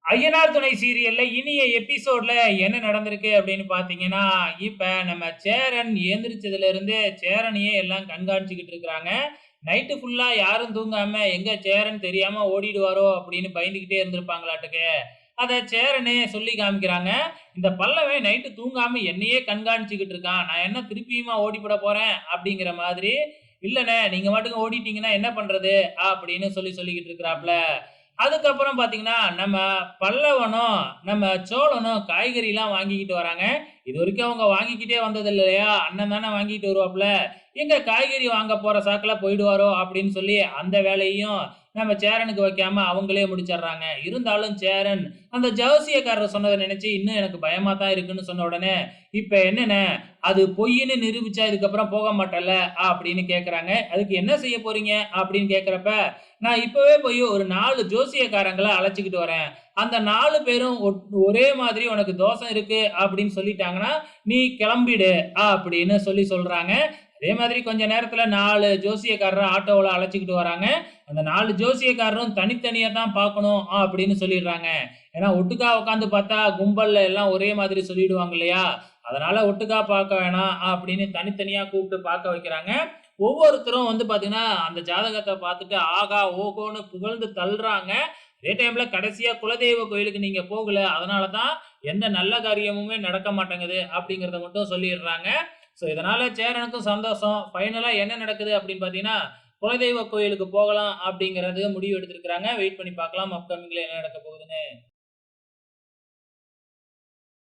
ஐயனார் துணை சீரியல்ல இனிய எபிசோட்ல என்ன நடந்திருக்கு அப்படின்னு பார்த்தீங்கன்னா, இப்ப நம்ம சேரன் எந்திரிச்சதுல இருந்து சேரனையே எல்லாம் கண்காணிச்சுக்கிட்டு இருக்கிறாங்க. நைட்டு ஃபுல்லா யாரும் தூங்காம எங்க சேரன் தெரியாம ஓடிடுவாரோ அப்படின்னு பயந்துகிட்டே இருந்திருப்பாங்களாட்டுக்கு. அத சேரனே சொல்லி காமிக்கிறாங்க. இந்த பல்லவன் நைட்டு தூங்காம என்னையே கண்காணிச்சுக்கிட்டு இருக்கான். நான் என்ன திருப்பியுமா ஓடிப்புட போறேன் அப்படிங்கிற மாதிரி. இல்லண்ணே நீங்க பாட்டுக்கு ஓடிட்டீங்கன்னா என்ன பண்றது? அப்படின்னு சொல்லிக்கிட்டு இருக்கிறாப்ல. அதுக்கப்புறம் பார்த்தீங்கன்னா, நம்ம பல்லவனும், நம்ம சோழனும் காய்கறிலாம் வாங்கிக்கிட்டு வராங்க. இதுவரைக்கும் அவங்க வாங்கிக்கிட்டே வந்தது இல்லையா? அண்ணன் தானே வாங்கிட்டு வருவாப்ல. எங்க காய்கறி வாங்க போற சாக்குல போயிடுவாரோ! அப்படின்னு சொல்லி அந்த வேலையையும் நம்ம சேரனுக்கு வைக்காம அவங்களே முடிச்சிடுறாங்க. இருந்தாலும் சேரன் அந்த ஜோசியக்காரர் சொன்னத நினைச்சு இன்னும் எனக்கு பயமா தான் இருக்குன்னு சொன்ன உடனே, "இப்ப என்னண்ணே, அது பொய்ன்னு நிரூபிச்சா இதுக்கப்புறம் போக மாட்டல்ல?" அப்படின்னு கேட்கறாங்க. "அதுக்கு என்ன செய்ய போறீங்க?" அப்படின்னு கேட்கிறப்ப, "நான் இப்பவே போய் ஒரு 4 ஜோசியக்காரங்கள அழைச்சுக்கிட்டு வரேன். அந்த 4 பேரும் ஒரே மாதிரி உனக்கு தோஷம் இருக்கு அப்படின்னு சொல்லிட்டாங்கன்னா, நீ கிளம்பிடு." அப்படின்னு சொல்றாங்க. அதே மாதிரி கொஞ்ச நேரத்துல 4 ஜோசியக்காரர ஆட்டோவுல அழைச்சுக்கிட்டு வராங்க. அந்த 4 ஜோசியக்காரரும் தனித்தனியா தான் பார்க்கணும் அப்படின்னு சொல்லிடுறாங்க. ஏன்னா ஒட்டுக்கா உட்கார்ந்து பார்த்தா கும்பல்ல எல்லாம் ஒரே மாதிரி சொல்லிடுவாங்க இல்லையா? அதனால ஒட்டுக்கா பார்க்க வேணாம் அப்படின்னு தனித்தனியா கூப்பிட்டு பார்க்க வைக்கிறாங்க. ஒவ்வொருத்தரும் வந்து பார்த்தீங்கன்னா, அந்த ஜாதகத்த பார்த்துட்டு ஆகா, ஓஹோன்னு புகழ்ந்து தள்றாங்க. அதே டைம்ல கடைசியா குலதெய்வ கோயிலுக்கு நீங்க போகல. அதனால தான் எந்த நல்ல காரியமுமே நடக்க மாட்டேங்குது அப்படிங்கிறத மட்டும் சொல்லிடுறாங்க. இதனால சேரனுக்கும் சந்தோஷம். ஃபைனலா என்ன நடக்குது அப்படின்னு பார்த்தீங்கன்னா, குலதெய்வ கோயிலுக்கு போகலாம் அப்படிங்கிறது முடிவு எடுத்திருக்கிறாங்க. வெயிட் பண்ணி பார்க்கலாம் அப்கமிங்ல என்ன நடக்க போகுதுன்னு.